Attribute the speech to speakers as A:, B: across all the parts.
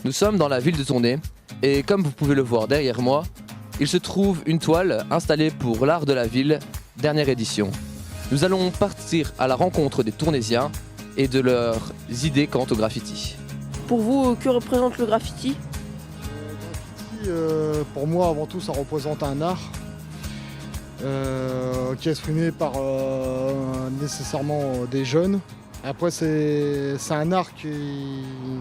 A: Nous sommes dans la ville de Tournai et comme vous pouvez le voir derrière moi, il se trouve une toile installée pour l'art de la ville, dernière édition. Nous allons partir à la rencontre des Tournaisiens et de leurs idées quant au graffiti.
B: Pour vous, que représente le graffiti ?
C: Pour moi, avant tout, ça représente un art qui est exprimé par nécessairement des jeunes. Après, c'est un art qui,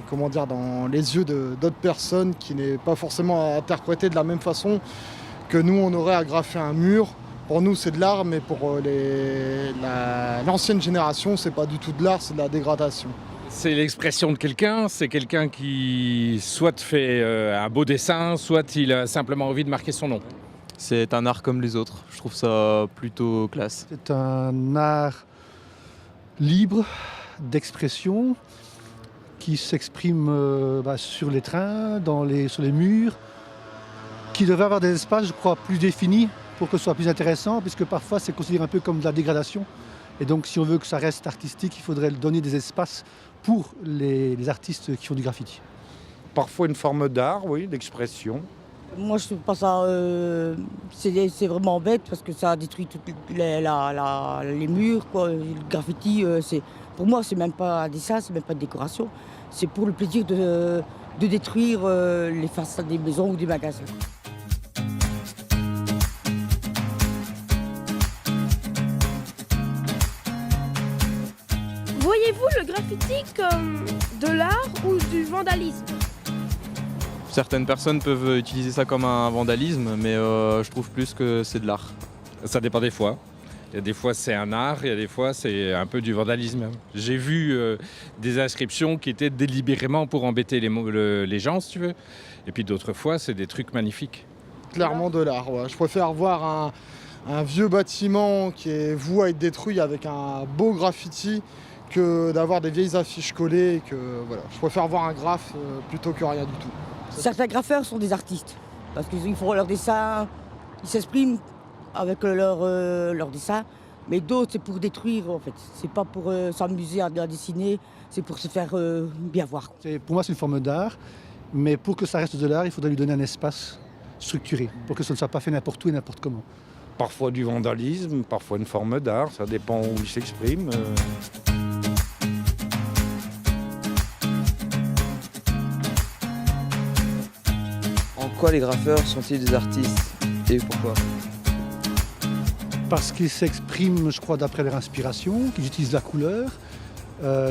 C: comment dire, dans les yeux d'autres personnes, qui n'est pas forcément interprété de la même façon que nous, on aurait à graffer un mur. Pour nous, c'est de l'art, mais pour l'ancienne génération, c'est pas du tout de l'art, c'est de la dégradation.
D: C'est l'expression de quelqu'un, c'est quelqu'un qui soit fait un beau dessin, soit il a simplement envie de marquer son nom.
E: C'est un art comme les autres, je trouve ça plutôt classe.
F: C'est un art libre d'expression qui s'exprime sur les trains, sur les murs, qui devrait avoir des espaces, je crois, plus définis pour que ce soit plus intéressant, puisque parfois c'est considéré un peu comme de la dégradation. Et donc si on veut que ça reste artistique, il faudrait donner des espaces pour les artistes qui font du graffiti.
G: Parfois une forme d'art, oui, d'expression.
B: Moi, je trouve pas ça... c'est vraiment bête parce que ça détruit tous les murs, quoi. Le graffiti, pour moi, c'est même pas un dessin, c'est même pas une décoration. C'est pour le plaisir de détruire les façades des maisons ou des magasins.
H: Voyez-vous le graffiti comme de l'art ou du vandalisme ?
E: Certaines personnes peuvent utiliser ça comme un vandalisme, mais je trouve plus que c'est de l'art.
D: Ça dépend des fois. Il y a des fois c'est un art, il y a des fois c'est un peu du vandalisme. J'ai vu des inscriptions qui étaient délibérément pour embêter les gens, si tu veux. Et puis d'autres fois, c'est des trucs magnifiques.
C: Clairement de l'art, ouais. Je préfère voir un vieux bâtiment qui est voué à être détruit avec un beau graffiti que d'avoir des vieilles affiches collées. Et que, voilà. Je préfère voir un graphe plutôt que rien du tout.
B: Certains graffeurs sont des artistes parce qu'ils font leurs dessins, ils s'expriment avec leur dessin, mais d'autres c'est pour détruire en fait. C'est pas pour s'amuser à dessiner, c'est pour se faire bien voir.
F: Pour moi c'est une forme d'art, mais pour que ça reste de l'art, il faudrait lui donner un espace structuré, pour que ça ne soit pas fait n'importe où et n'importe comment.
G: Parfois du vandalisme, parfois une forme d'art, ça dépend où il s'exprime.
A: En quoi les graffeurs sont-ils des artistes et pourquoi ?
F: Parce qu'ils s'expriment, je crois, d'après leur inspiration, qu'ils utilisent la couleur,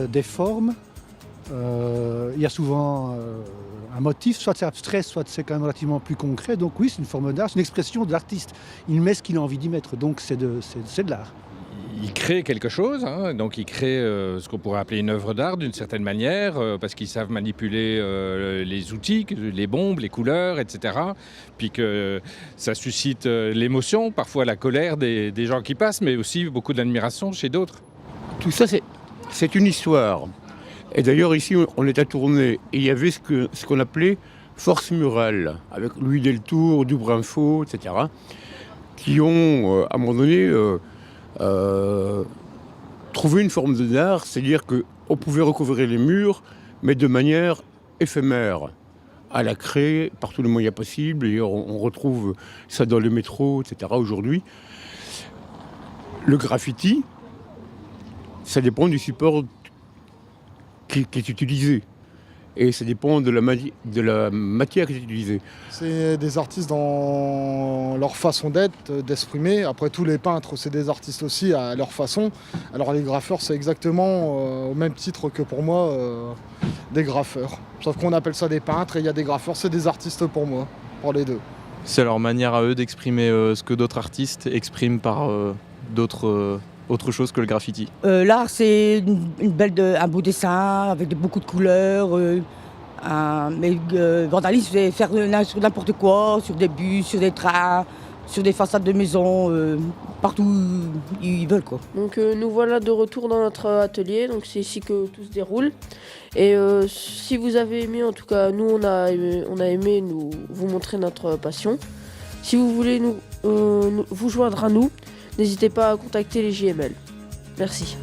F: des formes. Il y a souvent un motif, soit c'est abstrait, soit c'est quand même relativement plus concret. Donc oui, c'est une forme d'art, c'est une expression de l'artiste. Il met ce qu'il a envie d'y mettre, donc c'est de l'art.
D: Ils créent quelque chose, hein, donc ils créent ce qu'on pourrait appeler une œuvre d'art d'une certaine manière, parce qu'ils savent manipuler les outils, les bombes, les couleurs, etc. Puis que ça suscite l'émotion, parfois la colère des gens qui passent, mais aussi beaucoup d'admiration chez d'autres.
I: Tout ça, c'est une histoire. Et d'ailleurs, ici, on est à Tournai, et il y avait ce qu'on appelait Force Murale, avec Louis Deltour, Dubrinfo, etc., qui ont, à un moment donné, trouvé une forme d'art, c'est-à-dire qu'on pouvait recouvrir les murs, mais de manière éphémère, à la craie, par tous les moyens possibles. D'ailleurs, on retrouve ça dans le métro, etc., aujourd'hui. Le graffiti, ça dépend du support qui est utilisé. Et ça dépend de la matière qui est utilisée.
C: C'est des artistes dans leur façon d'être, d'exprimer. Après, tous les peintres, c'est des artistes aussi à leur façon. Alors les graffeurs, c'est exactement au même titre que pour moi, des graffeurs. Sauf qu'on appelle ça des peintres et il y a des graffeurs, c'est des artistes pour moi, pour les deux.
E: C'est leur manière à eux d'exprimer ce que d'autres artistes expriment par autre chose que le graffiti.
B: L'art, c'est un beau dessin avec beaucoup de couleurs. Mais vandalisme, c'est faire sur n'importe quoi, sur des bus, sur des trains, sur des façades de maisons, partout où ils veulent, quoi.
H: Donc nous voilà de retour dans notre atelier, donc c'est ici que tout se déroule. Et si vous avez aimé, en tout cas nous on a aimé vous montrer notre passion. Si vous voulez vous joindre à nous, n'hésitez pas à contacter les JML. Merci.